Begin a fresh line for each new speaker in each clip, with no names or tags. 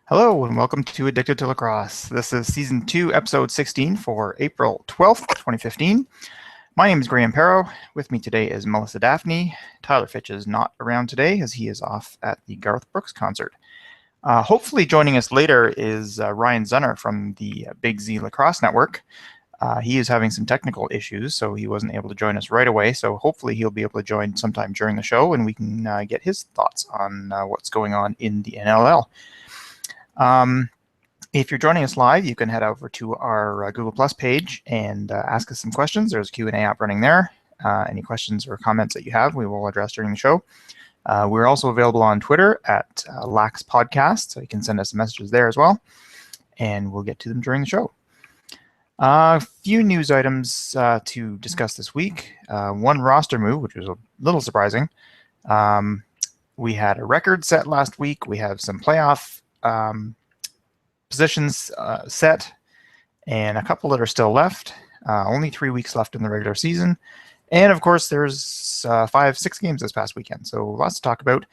Hello and welcome to Addicted to Lacrosse. This is Season 2, Episode 16 for April 12th, 2015. My name is Graeme Perro. With me today is Melissa Daphne. Tyler Fitch is not around today as he is off at the Garth Brooks concert. Hopefully joining us later is Ryan Zunner from the Big Z Lacrosse Network. He is having some technical issues, so he wasn't able to join us right away. So hopefully he'll be able to join sometime during the show and we can get his thoughts on what's going on in the NLL. If you're joining us live, you can head over to our Google Plus page and ask us some questions. There's a Q&A app running there. Any questions or comments that you have, we will address during the show. We're also available on Twitter at Lax Podcast, so you can send us messages there as well, and we'll get to them during the show. A few news items to discuss this week. One roster move, which was a little surprising. We had a record set last week. We have some playoff positions set and a couple that are still left. Only 3 weeks left in the regular season. And of course, there's 5-6 games this past weekend. So lots to talk about.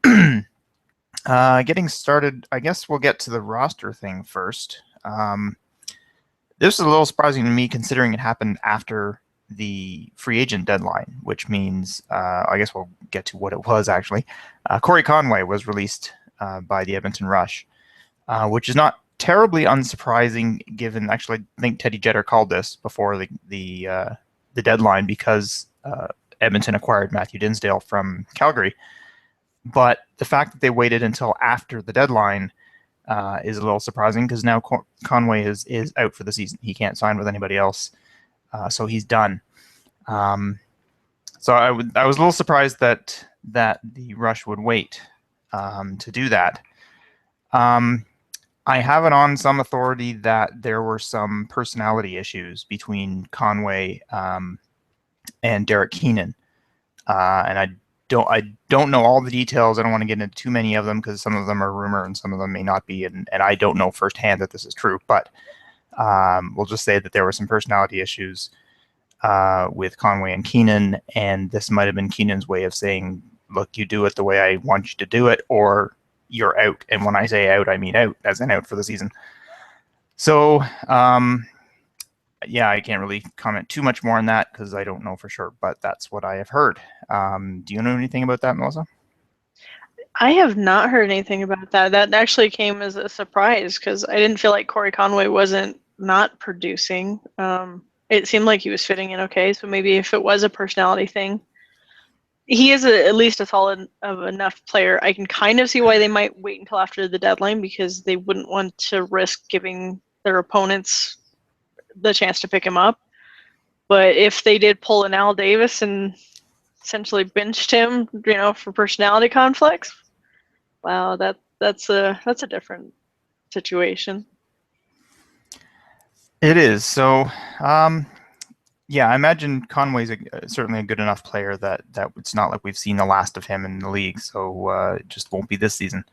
Getting started, I guess we'll get to the roster thing first. This is a little surprising to me considering it happened after the free agent deadline, which means, I guess we'll get to what it was actually. Corey Conway was released by the Edmonton Rush, which is not terribly unsurprising given, actually, I think Teddy Jeter called this before the deadline because Edmonton acquired Matthew Dinsdale from Calgary. But the fact that they waited until after the deadline is a little surprising because now Conway is out for the season. He can't sign with anybody else, so he's done. So I was a little surprised that the Rush would wait to do that. I have it on some authority that there were some personality issues between Conway and Derek Keenan, and I don't know all the details. I don't want to get into too many of them because some of them are rumor and some of them may not be, and I don't know firsthand that this is true. But we'll just say that there were some personality issues with Conway and Keenan, and this might have been Keenan's way of saying, look, you do it the way I want you to do it, or you're out. And when I say out, I mean out, as in out for the season. So, yeah, I can't really comment too much more on that because I don't know for sure, but that's what I have heard. Do you know anything about that, Melissa?
I have not heard anything about that. That actually came as a surprise because I didn't feel like Corey Conway wasn't not producing. It seemed like he was fitting in okay, so maybe if it was a personality thing, he is at least a solid of enough player. I can kind of see why they might wait until after the deadline because they wouldn't want to risk giving their opponents the chance to pick him up. But if they did pull an Al Davis and essentially benched him, for personality conflicts, wow, that's a different situation.
It is. So, yeah, I imagine Conway's certainly a good enough player that it's not like we've seen the last of him in the league, so it just won't be this season.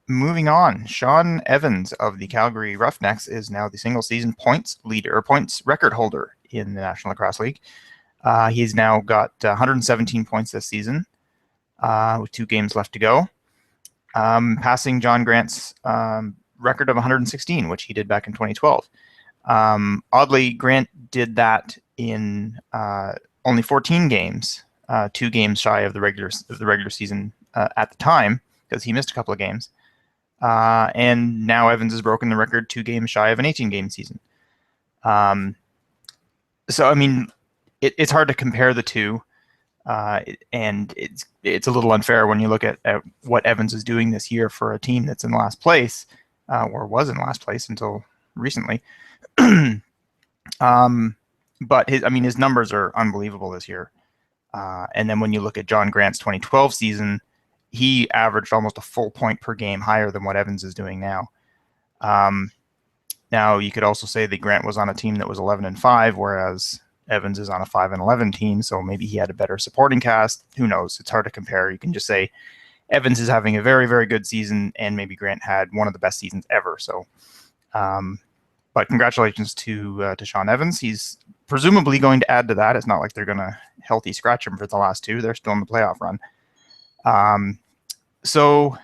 Moving on, Shawn Evans of the Calgary Roughnecks is now the single-season points record holder in the National Lacrosse League. He's now got 117 points this season, with 2 games left to go, passing John Grant's record of 116, which he did back in 2012. Oddly, Grant did that in only 14 games, 2 games shy of the regular season at the time because he missed a couple of games. And now Evans has broken the record 2 games shy of an 18-game season. So, I mean, it's hard to compare the two, and it's a little unfair when you look at what Evans is doing this year for a team that's in last place, or was in last place until recently. But his numbers are unbelievable this year. And then when you look at John Grant's 2012 season, he averaged almost a full point per game higher than what Evans is doing now. Now you could also say that Grant was on a team that was 11-5, whereas Evans is on a 5-11 team. So maybe he had a better supporting cast. Who knows? It's hard to compare. You can just say Evans is having a very, very good season, and maybe Grant had one of the best seasons ever. So, but congratulations to Shawn Evans. He's presumably going to add to that. It's not like they're going to healthy scratch him for the last 2. They're still in the playoff run. So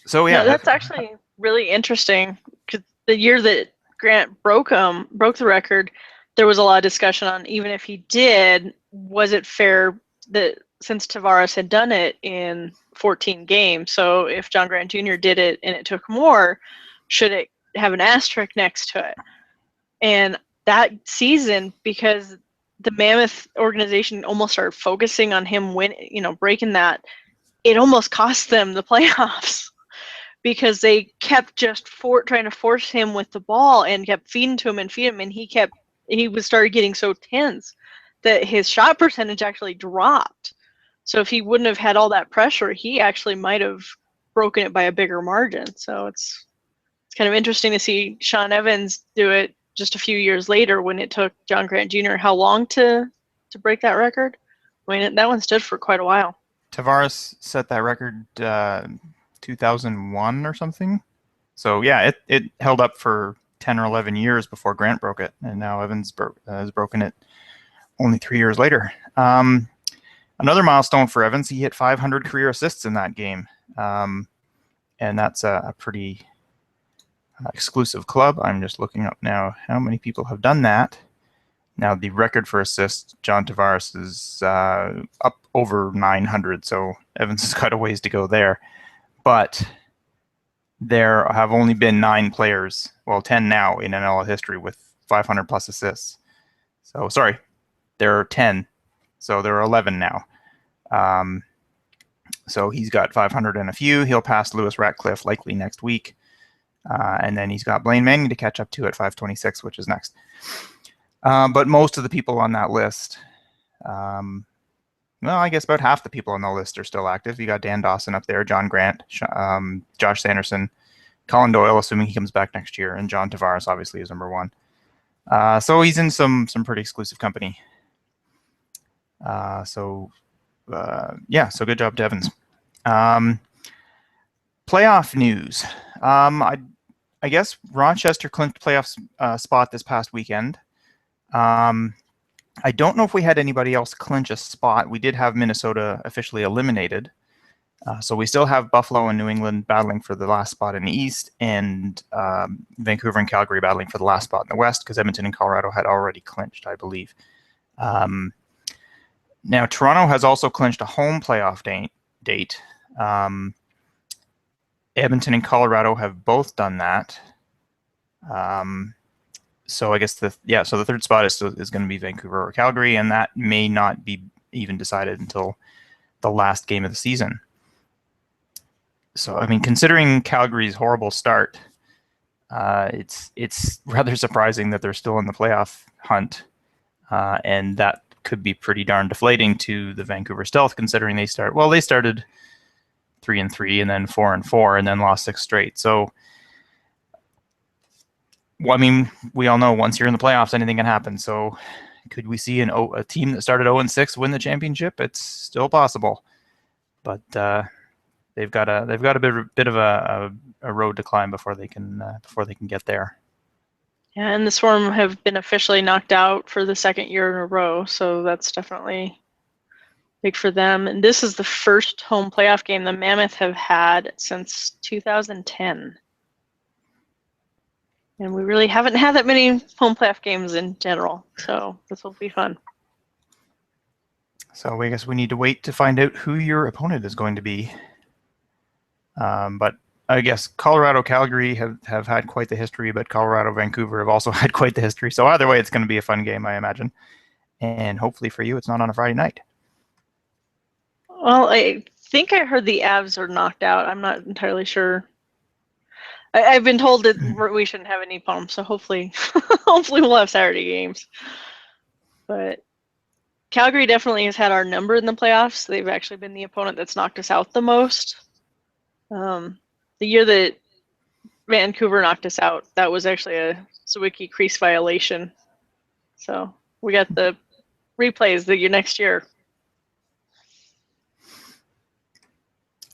So
No,
yeah,
that's actually really interesting because the year that Grant broke the record, there was a lot of discussion on even if he did, was it fair that since Tavares had done it in 14 games, so if John Grant Jr. did it and it took more, should it have an asterisk next to it? And that season, because the Mammoth organization almost started focusing on him breaking that, it almost cost them the playoffs because they kept just trying to force him with the ball and kept feeding to him and feeding him, and he was started getting so tense that his shot percentage actually dropped. So if he wouldn't have had all that pressure, he actually might have broken it by a bigger margin. So it's kind of interesting to see Shawn Evans do it just a few years later when it took John Grant Jr. how long to break that record? I mean, that one stood for quite a while.
Tavares set that record 2001 or something. So yeah, it held up for 10 or 11 years before Grant broke it, and now Evans has broken it only 3 years later. Another milestone for Evans, he hit 500 career assists in that game, and that's a pretty exclusive club. I'm just looking up now how many people have done that. Now, the record for assists, John Tavares, is up over 900, so Evans has got a ways to go there. But there have only been 9 players, well, 10 now in NL history with 500 plus assists. So, sorry, there are 10. So there are 11 now. So he's got 500 and a few. He'll pass Lewis Ratcliffe likely next week. And then he's got Blaine Manning to catch up to at 526, which is next. But most of the people on that list, well, I guess about half the people on the list are still active. You got Dan Dawson up there, John Grant, Josh Sanderson, Colin Doyle, assuming he comes back next year, and John Tavares obviously is number 1. So he's in some pretty exclusive company. So good job to Evans. Playoff news. I guess Rochester clinched playoff spot this past weekend. I don't know if we had anybody else clinch a spot. We did have Minnesota officially eliminated. So we still have Buffalo and New England battling for the last spot in the East, and Vancouver and Calgary battling for the last spot in the West, because Edmonton and Colorado had already clinched, I believe. Now, Toronto has also clinched a home playoff date. Edmonton and Colorado have both done that. So I guess the third spot is going to be Vancouver or Calgary, and that may not be even decided until the last game of the season. So I mean, considering Calgary's horrible start, it's rather surprising that they're still in the playoff hunt, and that could be pretty darn deflating to the Vancouver Stealth, considering they started 3-3 and then 4-4 and then lost 6 straight. So, well, I mean, we all know once you're in the playoffs, anything can happen. So, could we see a team that started 0-6 win the championship? It's still possible, but they've got a bit of a road to climb before they can get there.
Yeah, and the Swarm have been officially knocked out for the second year in a row, so that's definitely big for them. And this is the first home playoff game the Mammoth have had since 2010. And we really haven't had that many home playoff games in general, so this will be fun.
So I guess we need to wait to find out who your opponent is going to be. But I guess Colorado, Calgary have had quite the history, but Colorado, Vancouver have also had quite the history. So either way, it's going to be a fun game, I imagine. And hopefully for you, it's not on a Friday night.
Well, I think I heard the Avs are knocked out. I'm not entirely sure. I've been told that we shouldn't have any pumps, so hopefully we'll have Saturday games. But Calgary definitely has had our number in the playoffs. They've actually been the opponent that's knocked us out the most. The year that Vancouver knocked us out, that was actually a Sawicki crease violation. So we got the replays the next year.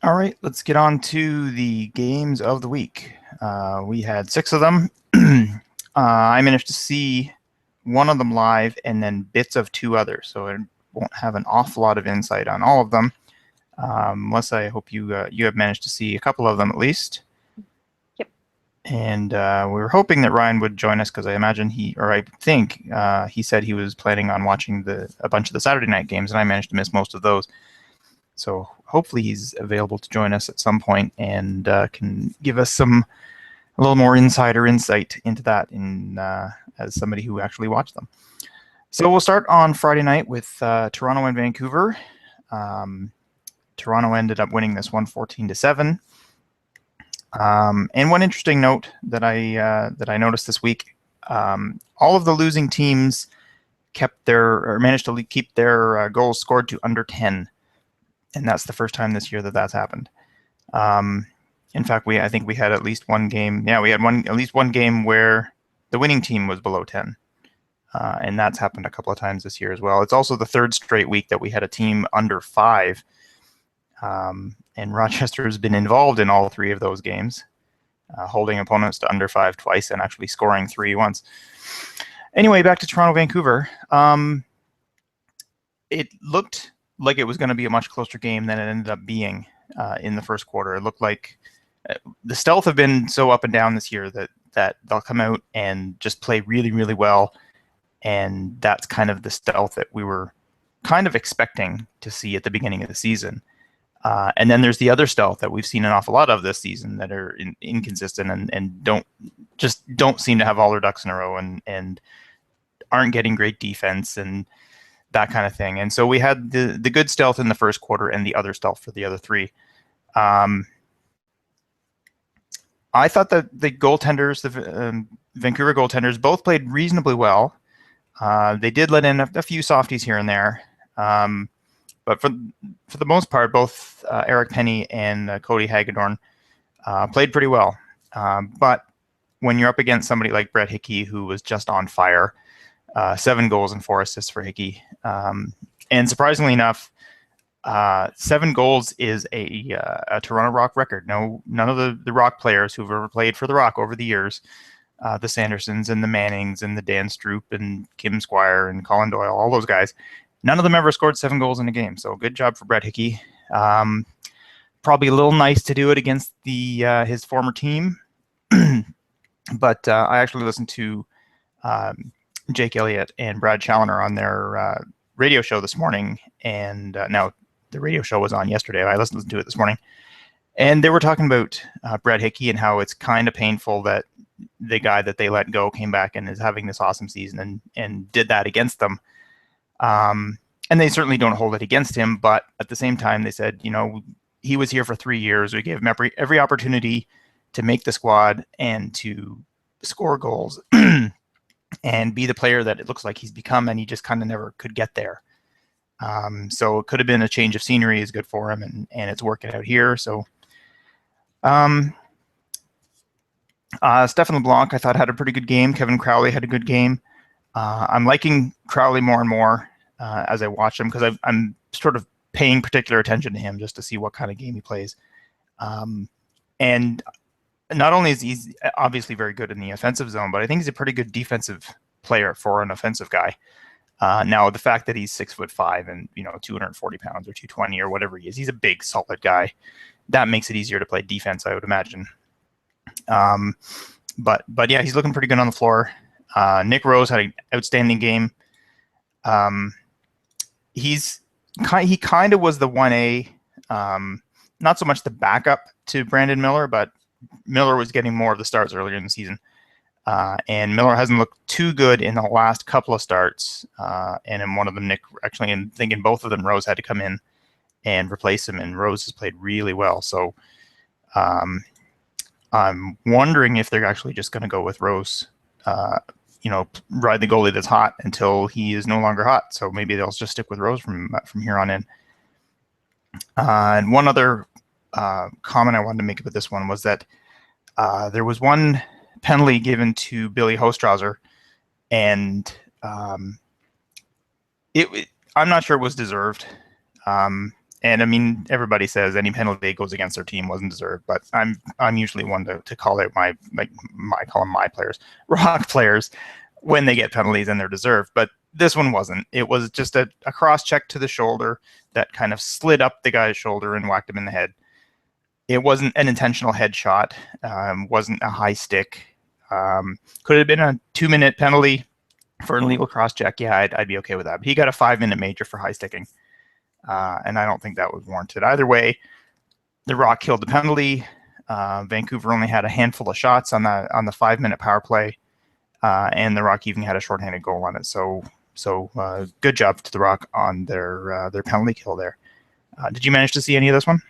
All right, let's get on to the games of the week. We had 6 of them. I managed to see one of them live and then bits of 2 others, so I won't have an awful lot of insight on all of them. Melissa, I hope you have managed to see a couple of them at least.
Yep.
And we were hoping that Ryan would join us because I think he said he was planning on watching a bunch of the Saturday night games, and I managed to miss most of those. So hopefully he's available to join us at some point and can give us a little more insider insight into that as somebody who actually watched them. So we'll start on Friday night with Toronto and Vancouver. Toronto ended up winning this one 14-7. And one interesting note that I noticed this week, all of the losing teams managed to keep their goals scored to under 10, and that's the first time this year that that's happened. In fact, I think we had at least one game. Yeah, we had at least one game where the winning team was below 10. And that's happened a couple of times this year as well. It's also the third straight week that we had a team under 5. And Rochester has been involved in all 3 of those games, holding opponents to under 5 twice and actually scoring 3 once. Anyway, back to Toronto-Vancouver. It looked like it was going to be a much closer game than it ended up being in the first quarter. It looked like the Stealth have been so up and down this year that they'll come out and just play really, really well. And that's kind of the Stealth that we were kind of expecting to see at the beginning of the season. And then there's the other Stealth that we've seen an awful lot of this season that are inconsistent and don't seem to have all their ducks in a row and aren't getting great defense and that kind of thing. And so we had the good Stealth in the first quarter and the other Stealth for the other 3. I thought that the goaltenders, the Vancouver goaltenders, both played reasonably well. They did let in a few softies here and there. But for the most part, both Eric Penny and Cody Hagedorn played pretty well. But when you're up against somebody like Brett Hickey, who was just on fire, 7 goals and 4 assists for Hickey. And surprisingly enough, 7 goals is a Toronto Rock record. None of the Rock players who've ever played for the Rock over the years, the Sandersons and the Mannings and the Dan Stroop and Kim Squire and Colin Doyle, all those guys, none of them ever scored 7 goals in a game. So good job for Brett Hickey. Probably a little nice to do it against his former team. But I actually listened to Jake Elliott and Brad Challoner on their radio show this morning. And now the radio show was on yesterday. I listened to it this morning. And they were talking about Brett Hickey and how it's kind of painful that the guy that they let go came back and is having this awesome season and did that against them. And they certainly don't hold it against him. But at the same time, they said, he was here for 3 years. We gave him every opportunity to make the squad and to score goals and be the player that it looks like he's become, and he just kind of never could get there. So it could have been a change of scenery is good for him, and it's working out here. So Stefan LeBlanc, I thought, had a pretty good game. Kevin Crowley had a good game. I'm liking Crowley more and more as I watch him because I'm sort of paying particular attention to him just to see what kind of game he plays. And not only is he obviously very good in the offensive zone, but I think he's a pretty good defensive player for an offensive guy. Now, the fact that he's 6'5" and 240 pounds or 220 or whatever he is, he's a big, solid guy. That makes it easier to play defense, I would imagine. But yeah, he's looking pretty good on the floor. Nick Rose had an outstanding game. He kind of was the 1A, not so much the backup to Brandon Miller, but Miller was getting more of the starts earlier in the season. And Miller hasn't looked too good in the last couple of starts. And in one of them, Nick, actually, I think in both of them, Rose had to come in and replace him, and Rose has played really well. So I'm wondering if they're actually just going to go with Rose, ride the goalie that's hot until he is no longer hot. So maybe they'll just stick with Rose from here on in. And one other comment I wanted to make about this one was that there was one penalty given to Billy Hostrauser, and I'm not sure it was deserved. And I mean, everybody says any penalty that goes against their team wasn't deserved, but I'm usually one to call out my players, Rock players, when they get penalties and they're deserved. But This one wasn't. It was just a cross check to the shoulder that kind of slid up the guy's shoulder and whacked him in the head. It wasn't an intentional headshot. Wasn't a high stick. Could have been a 2-minute penalty for an illegal cross check. Yeah, I'd be okay with that. But he got a 5-minute major for high sticking, and I don't think that was warranted. Either way, the Rock killed the penalty. Vancouver only had a handful of shots on the 5-minute power play, and the Rock even had a shorthanded goal on it. So good job to the Rock on their penalty kill there. Did you manage to see any of this one?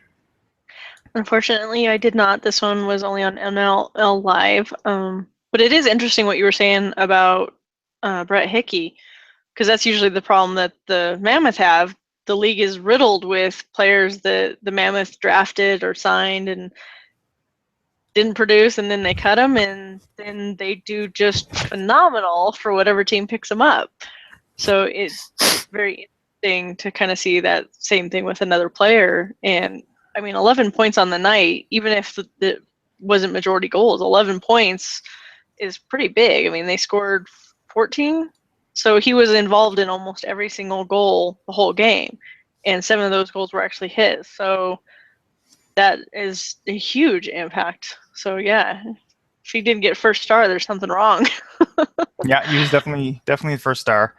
Unfortunately, I did not. This one was only on MLL Live. But it is interesting what you were saying about Brett Hickey, because that's usually the problem that the Mammoth have. The league is riddled with players that the Mammoth drafted or signed and didn't produce, and then they cut them, and then they do just phenomenal for whatever team picks them up. So it's very interesting to kind of see that same thing with another player. And I mean, 11 points on the night, even if it wasn't majority goals, 11 points is pretty big. I mean, they scored 14, so he was involved in almost every single goal the whole game, and 7 of those goals were actually his. So that is a huge impact. So yeah, if he didn't get first star, there's something wrong.
Yeah, he was definitely the first star.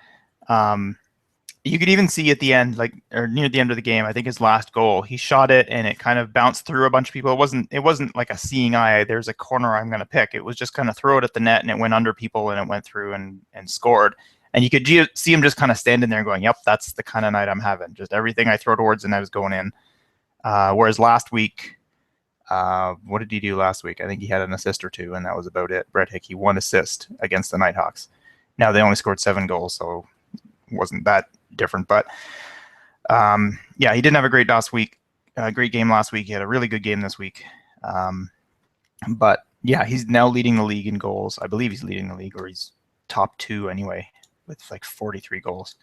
You could even see at the end, or near the end of the game, I think his last goal, he shot it and it kind of bounced through a bunch of people. It wasn't like a seeing eye. There's a corner I'm going to pick. It was just kind of throw it at the net and it went under people and it went through and scored. And you could see him just kind of standing there going, "Yep, that's the kind of night I'm having. Just everything I throw towards the net is going in." Whereas last week, what did he do last week? I think he had an assist or 2, and that was about it. Brett Hickey, 1 assist against the Nighthawks. Now they only scored 7 goals, so it wasn't that different. But yeah, he didn't have a great game last week. He had a really good game this week. But yeah, he's now leading the league in goals. I believe he's leading the league, or he's top 2 anyway, with like 43 goals.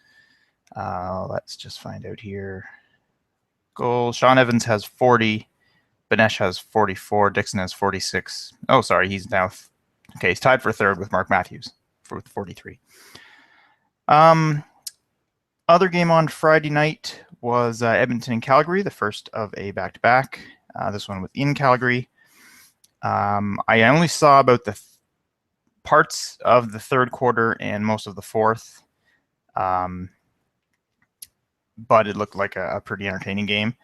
Let's just find out here. Goals. Shawn Evans has 40. Banesh has 44. Dixon has 46. Oh, sorry. He's now he's tied for third with Mark Matthews with 43. Other game on Friday night was Edmonton and Calgary, the first of a back-to-back. This one within Calgary. I only saw about the parts of the third quarter and most of the fourth, but it looked like a pretty entertaining game.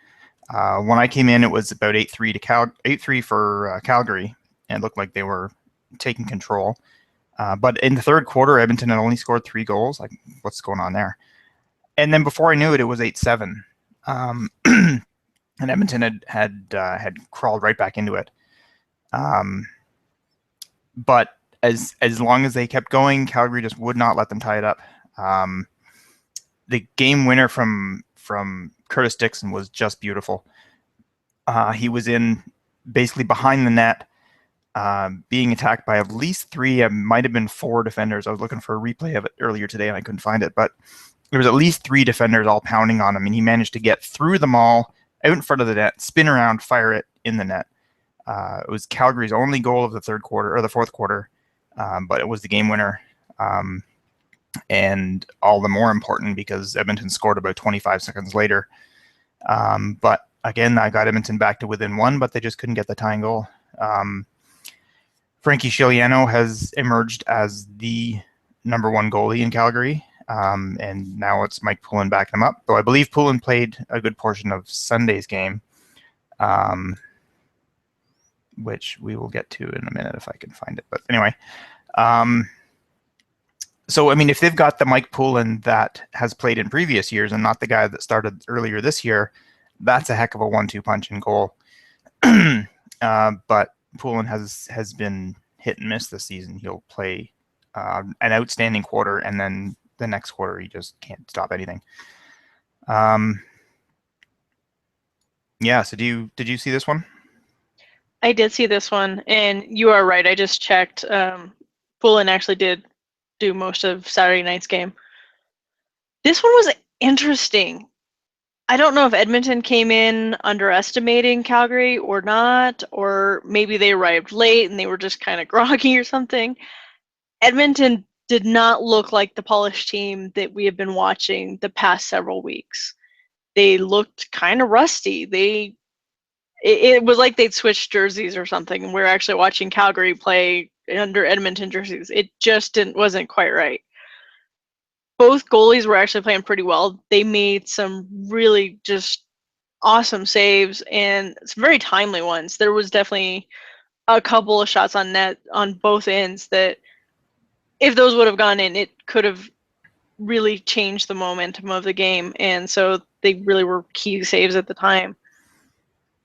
When I came in, it was about 8-3 for Calgary, and it looked like they were taking control. But in the third quarter, Edmonton had only scored 3 goals. Like, what's going on there? And then before I knew it, it was 8-7, and Edmonton had crawled right back into it. But as long as they kept going, Calgary just would not let them tie it up. The game winner from Curtis Dixon was just beautiful. He was in basically behind the net, being attacked by at least 3, it might have been 4 defenders. I was looking for a replay of it earlier today and I couldn't find it, but there was at least 3 defenders all pounding on him, and he managed to get through them all, out in front of the net, spin around, fire it in the net. It was Calgary's only goal of the third quarter, or the fourth quarter, but it was the game winner. And all the more important because Edmonton scored about 25 seconds later. But again, I got Edmonton back to within 1, but they just couldn't get the tying goal. Frankie Scigliano has emerged as the number 1 goalie in Calgary, and now it's Mike Poulin backing him up. Though I believe Poulin played a good portion of Sunday's game, which we will get to in a minute if I can find it. But anyway, so, I mean, if they've got the Mike Poulin that has played in previous years and not the guy that started earlier this year, that's a heck of a 1-2 punch in goal. But Poulin has been hit and miss this season. He'll play an outstanding quarter, and then the next quarter he just can't stop anything. Yeah, so did you see this one?
I did see this one, and you are right. I just checked. Poulin actually did do most of Saturday night's game. This one was interesting. I don't know if Edmonton came in underestimating Calgary or not, or maybe they arrived late and they were just kind of groggy or something. Edmonton did not look like the polished team that we have been watching the past several weeks. They looked kind of rusty. It was like they'd switched jerseys or something, and we were actually watching Calgary play under Edmonton jerseys. It just wasn't quite right. Both goalies were actually playing pretty well. They made some really just awesome saves and some very timely ones. There was definitely a couple of shots on net on both ends that if those would have gone in, it could have really changed the momentum of the game. And so they really were key saves at the time.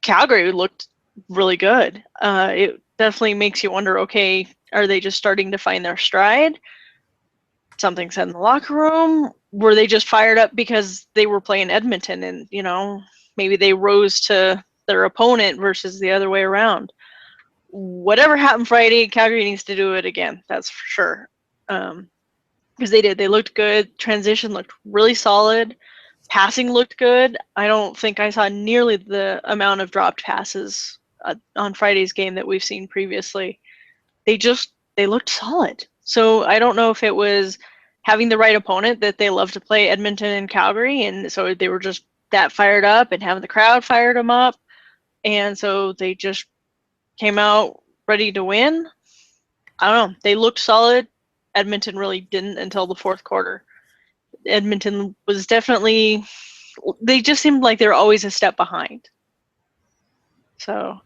Calgary looked really good. It definitely makes you wonder, okay, are they just starting to find their stride? Something said in the locker room. Were they just fired up because they were playing Edmonton and, maybe they rose to their opponent versus the other way around? Whatever happened Friday, Calgary needs to do it again. That's for sure. Because they did. They looked good. Transition looked really solid. Passing looked good. I don't think I saw nearly the amount of dropped passes on Friday's game that we've seen previously. They looked solid. So I don't know if it was having the right opponent that they love to play Edmonton and Calgary, and so they were just that fired up and having the crowd fired them up, and so they just came out ready to win. I don't know. They looked solid. Edmonton really didn't until the fourth quarter. Edmonton was definitely, they just seemed like they were always a step behind. So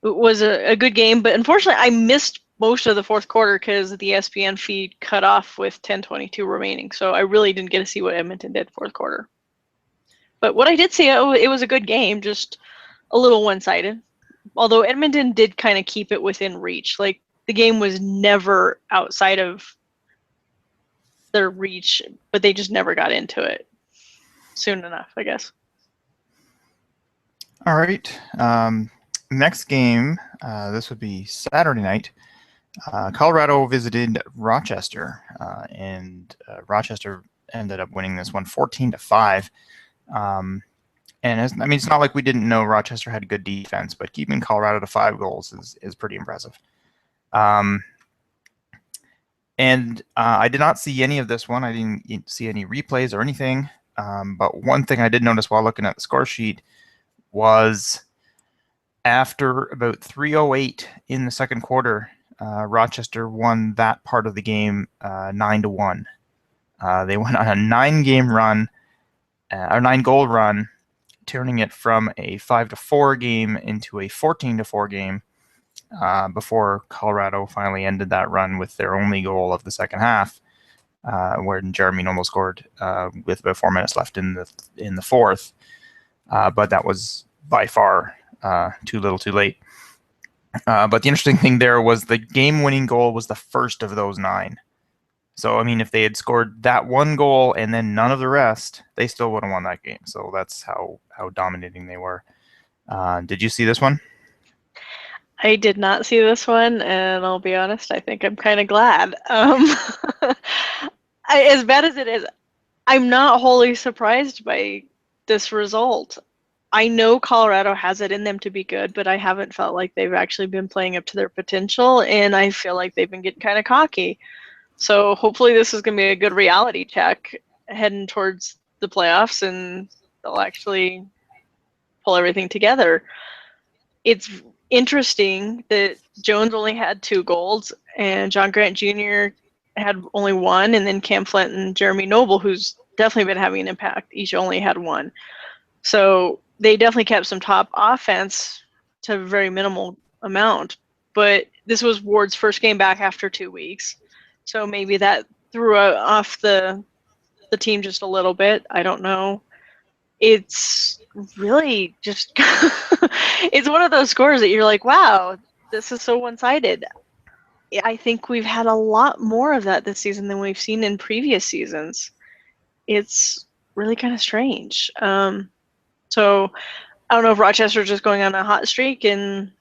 it was a good game, but unfortunately I missed most of the fourth quarter because the ESPN feed cut off with 10:22 remaining. So I really didn't get to see what Edmonton did fourth quarter. But what I did see, it was a good game, just a little one-sided. Although Edmonton did kind of keep it within reach. Like, the game was never outside of their reach, but they just never got into it soon enough, I guess.
All right. Next game, this would be Saturday night. Colorado visited Rochester, and Rochester ended up winning this one 14-5. And it's not like we didn't know Rochester had good defense, but keeping Colorado to 5 goals is pretty impressive. And I did not see any of this one. I didn't see any replays or anything. But one thing I did notice while looking at the score sheet was after about 3:08 in the second quarter, Rochester won that part of the game 9-1. They went on a 9-game run, or 9-goal run, turning it from a 5-4 game into a 14-4 game before Colorado finally ended that run with their only goal of the second half, where Jeremy Noble scored with about 4 minutes left in the fourth. But that was by far too little too late. But the interesting thing there was the game-winning goal was the first of those 9. So, if they had scored that one goal and then none of the rest, they still would have won that game. So that's how dominating they were. Did you see this one?
I did not see this one, and I'll be honest, I think I'm kind of glad. As bad as it is, I'm not wholly surprised by this result. I know Colorado has it in them to be good, but I haven't felt like they've actually been playing up to their potential, and I feel like they've been getting kind of cocky. So hopefully this is going to be a good reality check heading towards the playoffs, and they'll actually pull everything together. It's interesting that Jones only had 2 goals, and John Grant Jr. had only 1, and then Cam Flint and Jeremy Noble, who's definitely been having an impact, each only had 1. So they definitely kept some top offense to a very minimal amount. But this was Ward's first game back after 2 weeks. So maybe that threw off the team just a little bit. I don't know. It's really just it's one of those scores that you're like, wow, this is so one-sided. I think we've had a lot more of that this season than we've seen in previous seasons. It's really kind of strange. So I don't know if Rochester's just going on a hot streak and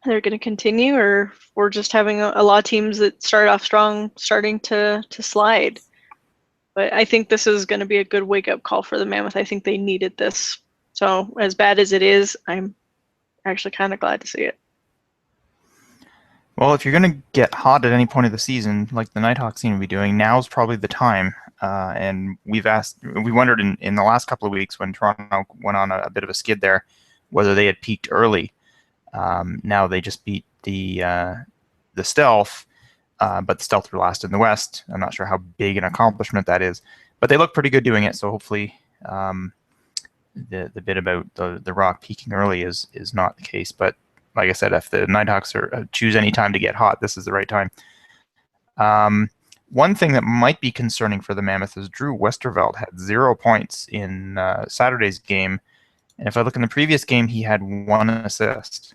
they're going to continue, or if we're just having a lot of teams that start off strong starting to slide. But I think this is going to be a good wake-up call for the Mammoth. I think they needed this. So as bad as it is, I'm actually kind of glad to see it.
Well, if you're going to get hot at any point of the season, like the Nighthawks seem to be doing, now's probably the time. And we wondered in the last couple of weeks when Toronto went on a bit of a skid there, whether they had peaked early. Now they just beat the Stealth, but the Stealth were last in the West. I'm not sure how big an accomplishment that is, but they look pretty good doing it. So hopefully, the bit about the Rock peaking early is not the case. But like I said, if the Nighthawks choose any time to get hot, this is the right time. One thing that might be concerning for the Mammoth is Drew Westerveld had 0 points in Saturday's game. And if I look in the previous game, he had 1 assist.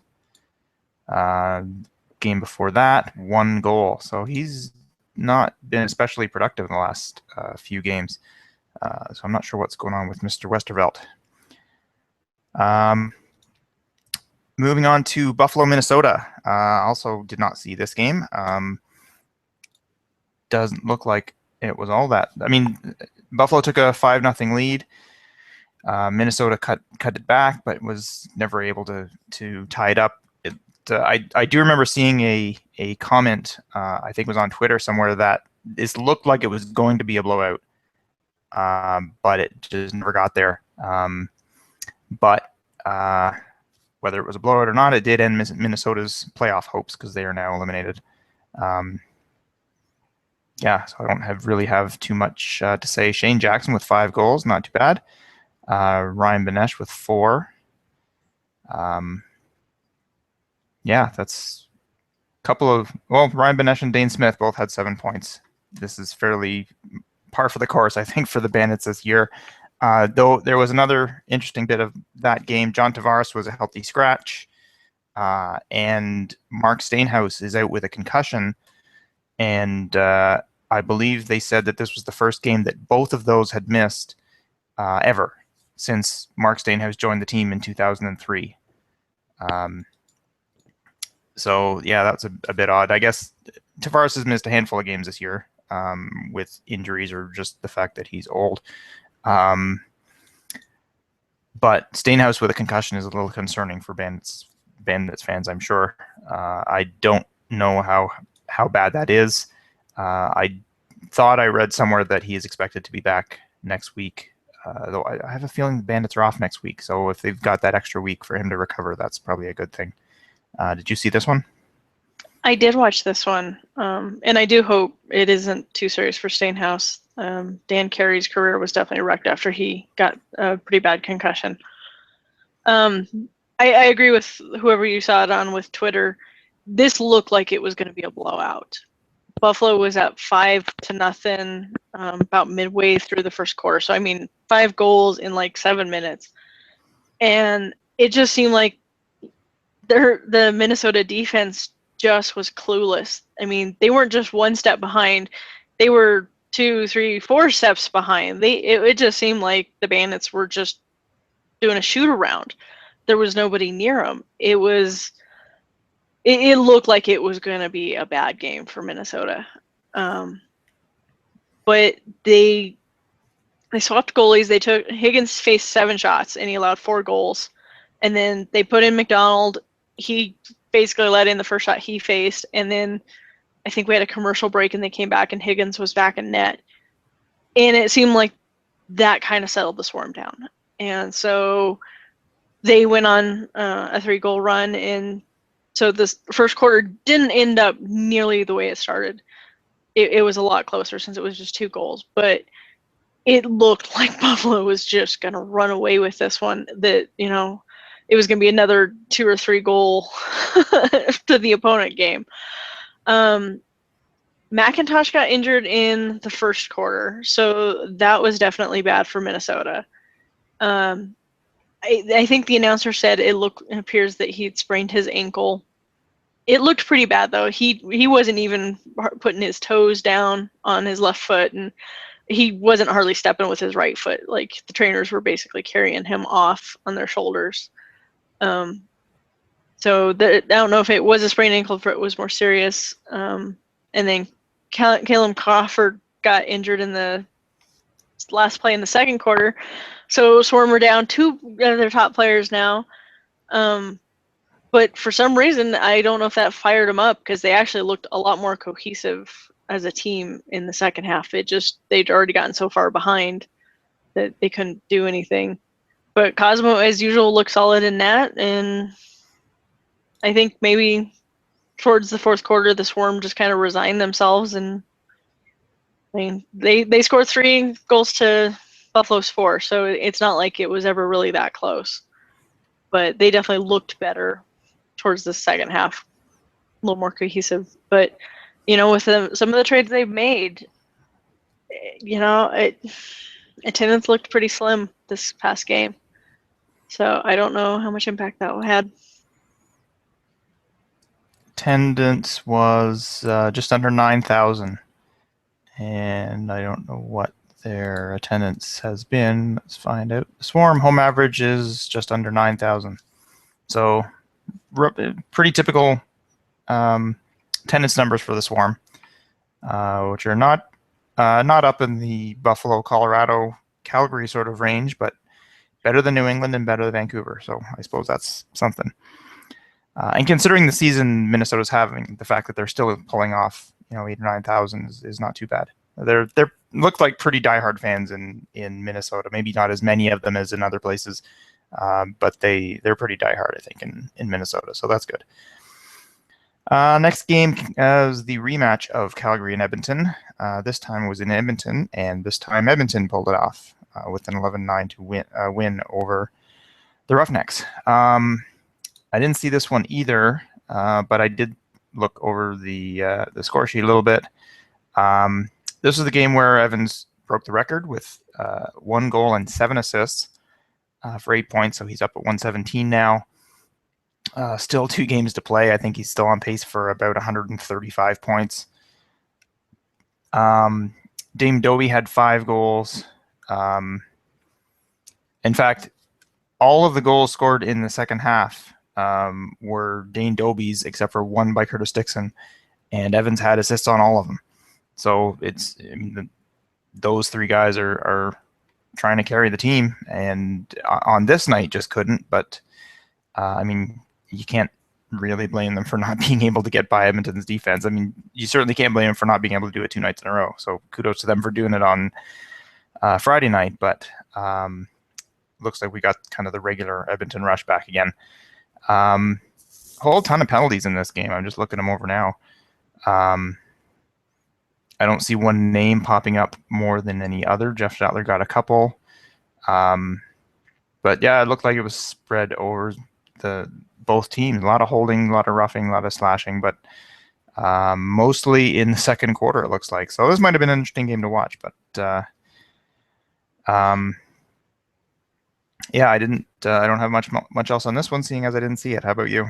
Game before that, 1 goal. So he's not been especially productive in the last few games. So I'm not sure what's going on with Mr. Westerveld. Moving on to Buffalo, Minnesota. Also did not see this game. Doesn't look like it was all that. I mean, Buffalo took a 5-0 lead. Minnesota cut it back, but was never able to tie it up. I do remember seeing a comment, I think it was on Twitter somewhere, that this looked like it was going to be a blowout, but it just never got there. But whether it was a blowout or not, it did end Minnesota's playoff hopes because they are now eliminated. Yeah, so I don't really have too much to say. Shane Jackson with 5 goals, not too bad. Ryan Benesh with 4. Yeah, that's a couple of, well, Ryan Benesh and Dane Smith both had 7 points. This is fairly par for the course, I think, for the Bandits this year. Though there was another interesting bit of that game. John Tavares was a healthy scratch, and Mark Steinhaus is out with a concussion. And I believe they said that this was the first game that both of those had missed ever since Mark Steinhaus joined the team in 2003. So, yeah, that's a bit odd. I guess Tavares has missed a handful of games this year with injuries or just the fact that he's old. But Steinhaus with a concussion is a little concerning for Bandits fans, I'm sure. I don't know how bad that is. I thought I read somewhere that he is expected to be back next week, though I have a feeling the Bandits are off next week. So if they've got that extra week for him to recover, that's probably a good thing. Did you see this one?
I did watch this one, and I do hope it isn't too serious for Steinhaus. Dan Carey's career was definitely wrecked after he got a pretty bad concussion. I agree with whoever you saw it on with Twitter. This looked like it was going to be a blowout. Buffalo was up 5-0 about midway through the first quarter. So, I mean, 5 goals in like 7 minutes. And it just seemed like the Minnesota defense just was clueless. I mean, they weren't just 1 step behind. They were 2, 3, 4 steps behind. It just seemed like the Bandits were just doing a shoot around. There was nobody near them. It looked like it was going to be a bad game for Minnesota. But they swapped goalies. Higgins faced 7 shots and he allowed 4 goals. And then they put in McDonald. He basically let in the first shot he faced. And then I think we had a commercial break and they came back and Higgins was back in net. And it seemed like that kind of settled the Swarm down. And so they went on a 3-goal run. And so this first quarter didn't end up nearly the way it started. It was a lot closer since it was just 2 goals. But it looked like Buffalo was just going to run away with this one. That, you know, it was going to be another 2 or 3 goal to the opponent game. McIntosh got injured in the first quarter, so that was definitely bad for Minnesota. I think the announcer said it appears that he'd sprained his ankle. It looked pretty bad though. He wasn't even putting his toes down on his left foot, and he wasn't hardly stepping with his right foot. Like the trainers were basically carrying him off on their shoulders. So I don't know if it was a sprained ankle, if it was more serious. And then Caleb Crawford got injured in the last play in the second quarter. So Swarm were down 2 of their top players now. But But for some reason, I don't know if that fired them up, because they actually looked a lot more cohesive as a team in the second half. They'd already gotten so far behind that they couldn't do anything. But Cosmo, as usual, looked solid in that, and I think maybe towards the fourth quarter, the Swarm just kind of resigned themselves, and I mean, they scored 3 goals to Buffalo's 4, so it's not like it was ever really that close. But they definitely looked better towards the second half, a little more cohesive. But with some of the trades they've made, attendance looked pretty slim this past game. So I don't know how much impact that had.
Attendance was just under 9,000, and I don't know what their attendance has been. Let's find out. The Swarm home average is just under 9,000, so pretty typical attendance numbers for the Swarm, which are not up in the Buffalo, Colorado, Calgary sort of range, but better than New England and better than Vancouver. So I suppose that's something. And considering the season Minnesota's having, the fact that they're still pulling off, 8,000 or 9,000 is not too bad. They're look like pretty diehard fans in Minnesota. Maybe not as many of them as in other places, but they're pretty diehard, I think, in Minnesota. So that's good. Next game is the rematch of Calgary and Edmonton. This time it was in Edmonton, and this time Edmonton pulled it off with an 11-9 to win over the Roughnecks. I didn't see this one either, but I did look over the score sheet a little bit. This is the game where Evans broke the record with 1 goal and 7 assists for 8 points, so he's up at 117 now. Still 2 games to play. I think he's still on pace for about 135 points. Dame Doby had 5 goals. In fact, all of the goals scored in the second half were Dane Doby's, except for 1 by Curtis Dixon, and Evans had assists on all of them. So those 3 guys are trying to carry the team, and on this night just couldn't. But you can't really blame them for not being able to get by Edmonton's defense. You certainly can't blame them for not being able to do it 2 nights in a row. So kudos to them for doing it on Friday night. But looks like we got kind of the regular Edmonton rush back again. Whole ton of penalties in this game. I'm just looking them over now. I don't see one name popping up more than any other. Jeff Shattler got a couple. But yeah, it looked like it was spread over both teams. A lot of holding, a lot of roughing, a lot of slashing, but mostly in the second quarter, it looks like. So this might have been an interesting game to watch, but yeah, I don't have much else on this one, seeing as I didn't see it. How about you?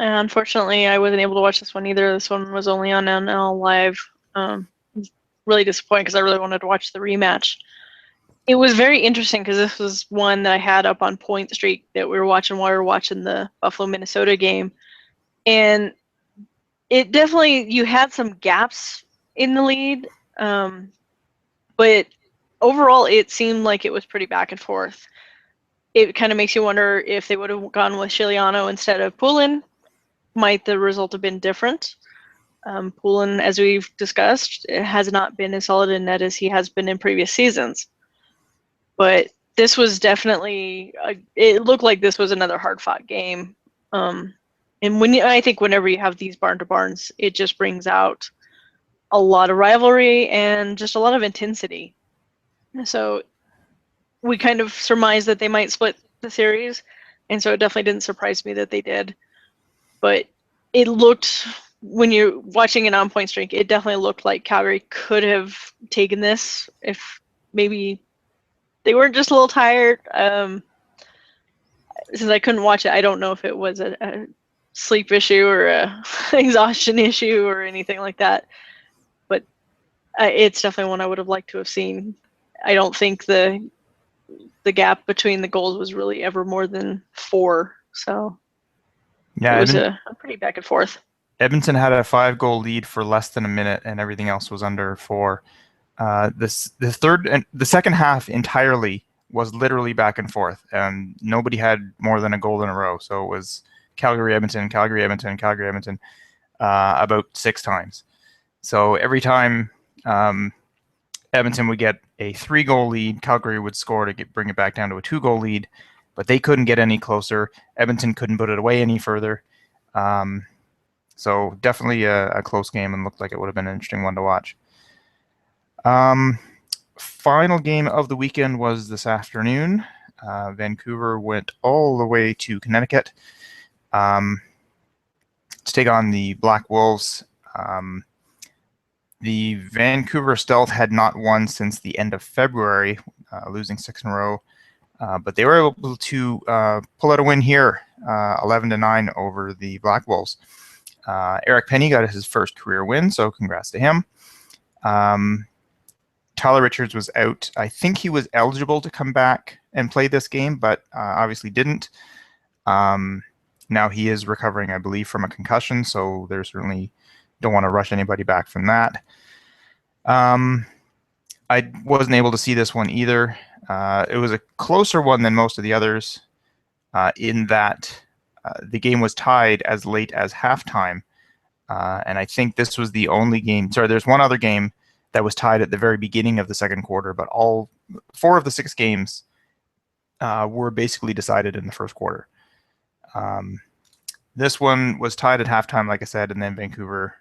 Unfortunately, I wasn't able to watch this one either. This one was only on NL Live. Really disappointed, because I really wanted to watch the rematch. It was very interesting, because this was one that I had up on Point Street that we were watching while we were watching the Buffalo-Minnesota game. And it definitely, you had some gaps in the lead, but overall it seemed like it was pretty back and forth. It kind of makes you wonder if they would have gone with Chiliano instead of Poulin. Might the result have been different? Poulin, as we've discussed, has not been as solid in net as he has been in previous seasons. But this was definitely, it looked like this was another hard-fought game. And I think whenever you have these barn-to-barns, it just brings out a lot of rivalry and just a lot of intensity. So we kind of surmised that they might split the series, and so it definitely didn't surprise me that they did. But it looked, when you're watching it on Point Streak, it definitely looked like Calgary could have taken this if maybe they weren't just a little tired. Since I couldn't watch it, I don't know if it was a sleep issue or a exhaustion issue or anything like that. But it's definitely one I would have liked to have seen. I don't think the gap between the goals was really ever more than 4. So yeah, it was a pretty back and forth.
Edmonton had a 5-goal lead for less than a minute, and everything else was under 4. The second half entirely was literally back and forth, and nobody had more than a goal in a row. So it was Calgary, Edmonton, Calgary, Edmonton, Calgary, Edmonton about 6 times. So every time Edmonton would get a 3-goal lead, Calgary would score to bring it back down to a 2-goal lead, but they couldn't get any closer. Edmonton couldn't put it away any further. So definitely a close game, and looked like it would have been an interesting one to watch. Final game of the weekend was this afternoon. Vancouver went all the way to Connecticut to take on the Black Wolves. The Vancouver Stealth had not won since the end of February, losing 6 in a row. But they were able to pull out a win here, 11-9 over the Black Wolves. Eric Penny got his first career win, so congrats to him. Tyler Richards was out. I think he was eligible to come back and play this game, but obviously didn't. Now he is recovering, I believe, from a concussion, so they certainly don't want to rush anybody back from that. I wasn't able to see this one either. It was a closer one than most of the others in that the game was tied as late as halftime. And I think this was the only game. Sorry, there's one other game that was tied at the very beginning of the second quarter, but all 4 of the 6 games were basically decided in the first quarter. This one was tied at halftime, like I said, and then Vancouver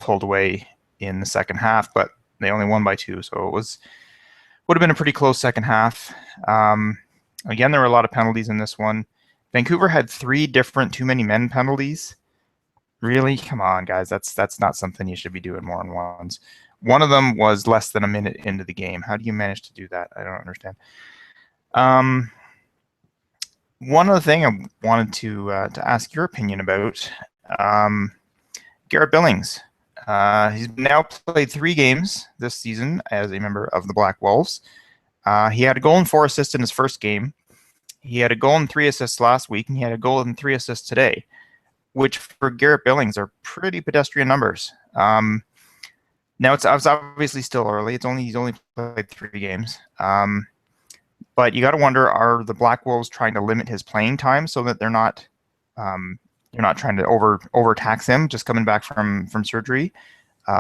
pulled away in the second half, but they only won by 2, so it would have been a pretty close second half. Again, there were a lot of penalties in this one. Vancouver had 3 different too many men penalties. Really? Come on, guys. That's not something you should be doing more than once. One of them was less than a minute into the game. How do you manage to do that? I don't understand. One other thing I wanted to ask your opinion about, Garrett Billings. He's now played 3 games this season as a member of the Black Wolves. He had a goal and 4 assists in his first game. He had a goal and 3 assists last week, and he had a goal and 3 assists today, which for Garrett Billings are pretty pedestrian numbers. Now it's obviously still early. He's only played 3 games. But you got to wonder, are the Black Wolves trying to limit his playing time so that they're not trying to overtax him just coming back from surgery?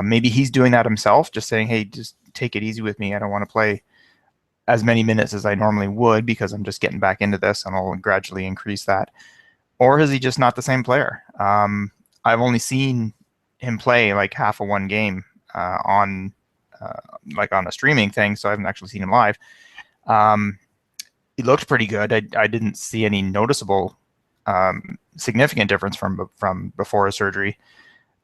Maybe he's doing that himself, just saying, hey, just take it easy with me. I don't want to play as many minutes as I normally would because I'm just getting back into this, and I'll gradually increase that. Or is he just not the same player? I've only seen him play like half of one game on a streaming thing, so I haven't actually seen him live. He looked pretty good. I didn't see any noticeable significant difference from before his surgery.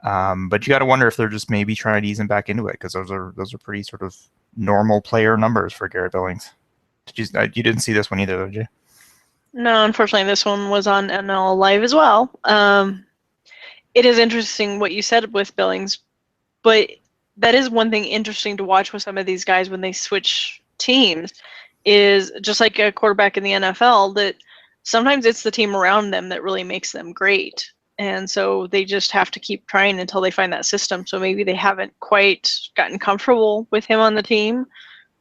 But you got to wonder if they're just maybe trying to ease him back into it, because those are pretty sort of normal player numbers for Garrett Billings. You didn't see this one either, did you?
No, unfortunately, this one was on NL Live as well. It is interesting what you said with Billings, but that is one thing interesting to watch with some of these guys when they switch teams, is just like a quarterback in the NFL, that sometimes it's the team around them that really makes them great. And so they just have to keep trying until they find that system. So maybe they haven't quite gotten comfortable with him on the team.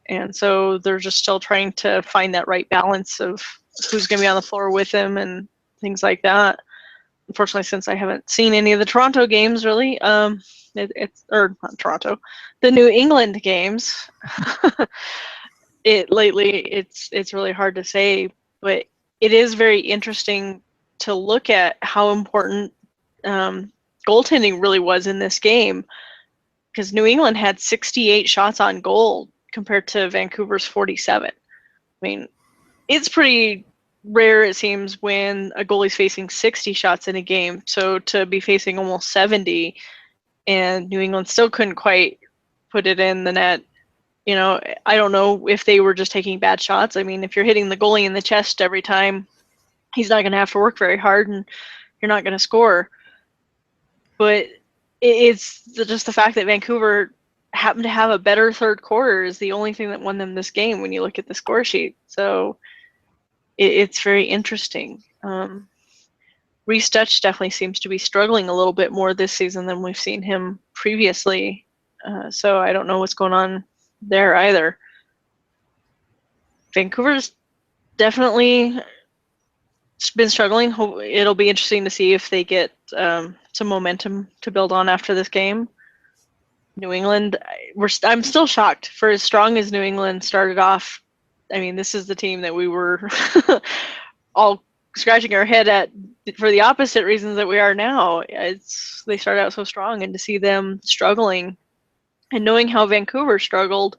And so they're just still trying to find that right balance of who's going to be on the floor with him and things like that. Unfortunately, since I haven't seen any of the Toronto games, really, or not Toronto, the New England games, it's really hard to say, but it is very interesting to look at how important goaltending really was in this game, because New England had 68 shots on goal compared to Vancouver's 47. I mean, it's pretty rare, it seems, when a goalie's facing 60 shots in a game. So to be facing almost 70, and New England still couldn't quite put it in the net. You know, I don't know if they were just taking bad shots. I mean, if you're hitting the goalie in the chest every time, he's not going to have to work very hard, and you're not going to score. But it's just the fact that Vancouver happened to have a better third quarter is the only thing that won them this game when you look at the score sheet. So it's very interesting. Reese Dutch definitely seems to be struggling a little bit more this season than we've seen him previously. So I don't know what's going on there either. Vancouver's definitely been struggling. It'll be interesting to see if they get some momentum to build on after this game. New England, I'm still shocked. For as strong as New England started off, I mean, this is the team that we were all scratching our head at for the opposite reasons that we are now. They started out so strong, and to see them struggling and knowing how Vancouver struggled,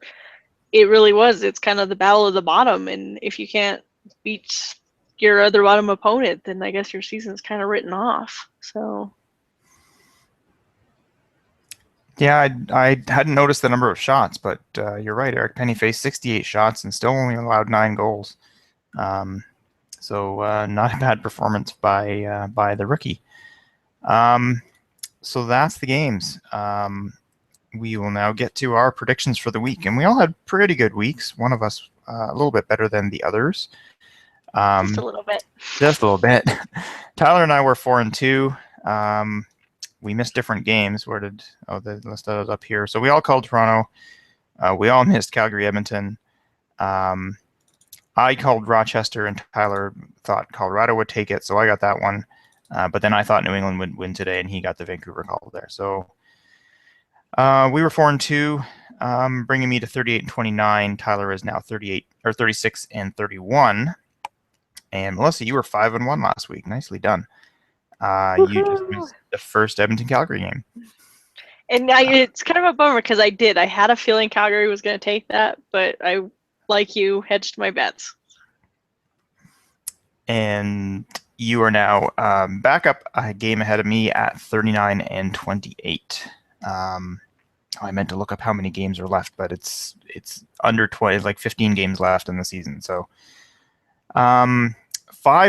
it really was. It's kind of the battle of the bottom, and if you can't beat your other bottom opponent, then I guess your season's kind of written off. So
Yeah, I hadn't noticed the number of shots, but you're right. Eric Penny faced 68 shots and still only allowed 9 goals. So not a bad performance by the rookie. So that's the games. We will now get to our predictions for the week, and we all had pretty good weeks. One of us a little bit better than the others.
just a little bit.
Just a little bit. Tyler and I were 4-2. We missed different games. The list is up here. So we all called Toronto. We all missed Calgary, Edmonton. I called Rochester, and Tyler thought Colorado would take it, so I got that one. But then I thought New England would win today, and he got the Vancouver call there. So we were 4-2, bringing me to 38-29. Tyler is now 36-31. And Melissa, you were 5-1 last week. Nicely done. You just missed the first Edmonton Calgary game.
And it's kind of a bummer because I had a feeling Calgary was going to take that, but I, like you, hedged my bets.
And you are now back up a game ahead of me at 39-28. I meant to look up how many games are left, but it's under 20, like 15 games left in the season. So 5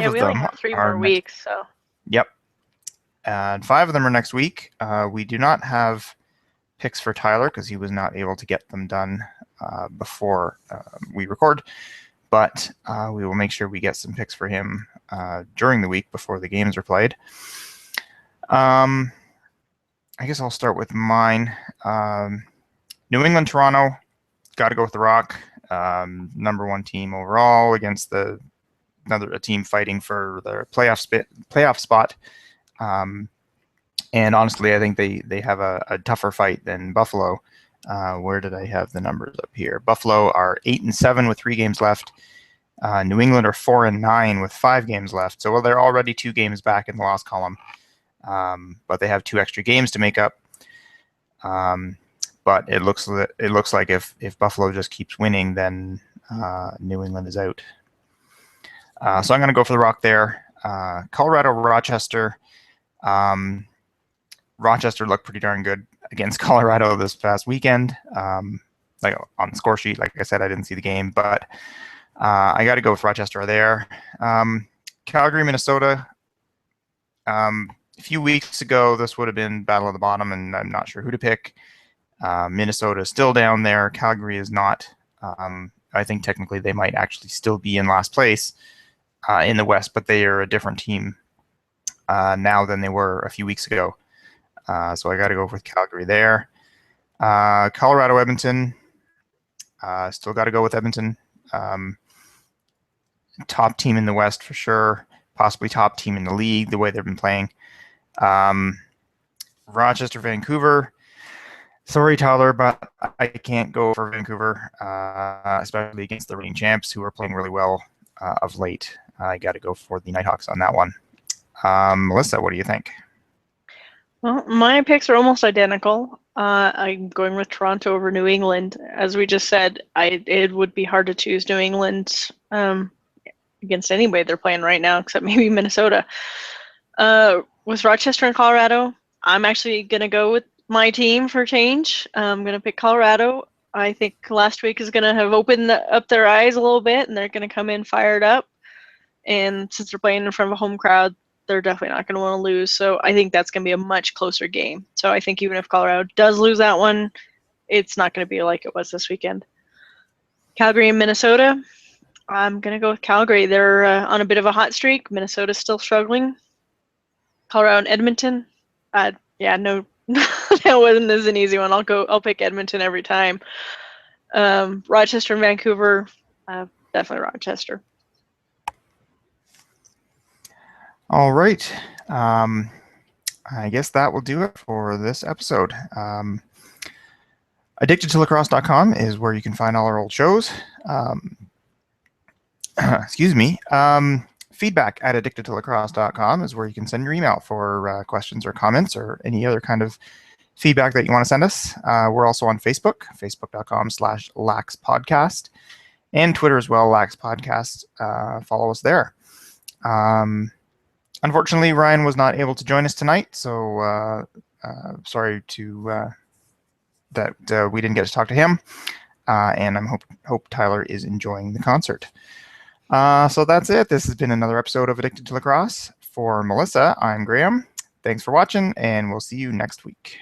of
we
them
only have 3
are
more weeks. So
yep. And 5 of them are next week. We do not have picks for Tyler because he was not able to get them done before we record. But we will make sure we get some picks for him during the week before the games are played. I guess I'll start with mine. New England, Toronto, got to go with the Rock. Number 1 team overall against a team fighting for their playoff spot. And honestly, I think they have a tougher fight than Buffalo. Where did I have the numbers up here? Buffalo are 8-7 with 3 games left. New England are 4-9 with 5 games left. So they're already 2 games back in the loss column. But they have 2 extra games to make up. But it looks like if Buffalo just keeps winning, then New England is out. So I'm going to go for the Rock there. Colorado, Rochester. Rochester looked pretty darn good against Colorado this past weekend. Like on the score sheet, like I said, I didn't see the game, but I got to go with Rochester there. Calgary, Minnesota. A few weeks ago, this would have been Battle of the Bottom, and I'm not sure who to pick. Minnesota is still down there. Calgary is not. I think technically they might actually still be in last place in the West, but they are a different team now than they were a few weeks ago. So I got to go with Calgary there. Colorado, Edmonton. Still got to go with Edmonton. Top team in the West for sure. Possibly top team in the league, the way they've been playing. Rochester, Vancouver. Sorry, Tyler, but I can't go for Vancouver, especially against the reigning champs who are playing really well of late. I got to go for the Nighthawks on that one. Melissa, what do you think?
Well, my picks are almost identical. I'm going with Toronto over New England. As we just said, it would be hard to choose New England against anybody they're playing right now, except maybe Minnesota. With Rochester and Colorado, I'm actually going to go with my team for change. I'm going to pick Colorado. I think last week is going to have opened up their eyes a little bit, and they're going to come in fired up. And since they're playing in front of a home crowd, they're definitely not going to want to lose. So I think that's going to be a much closer game. So I think even if Colorado does lose that one, it's not going to be like it was this weekend. Calgary and Minnesota, I'm going to go with Calgary. They're on a bit of a hot streak. Minnesota's still struggling. Colorado and Edmonton, no, that wasn't an easy one. I'll pick Edmonton every time. Rochester and Vancouver, definitely Rochester.
All right. I guess that will do it for this episode. AddictedToLacrosse.com is where you can find all our old shows. Excuse me. Feedback at addictedtolacrosse.com is where you can send your email for questions or comments or any other kind of feedback that you want to send us. We're also on Facebook, facebook.com/laxpodcast, and Twitter as well, laxpodcast. Follow us there. Unfortunately, Ryan was not able to join us tonight, so sorry that we didn't get to talk to him. And I hope Tyler is enjoying the concert. So that's it. This has been another episode of Addicted to Lacrosse. For Melissa, I'm Graeme. Thanks for watching, and we'll see you next week.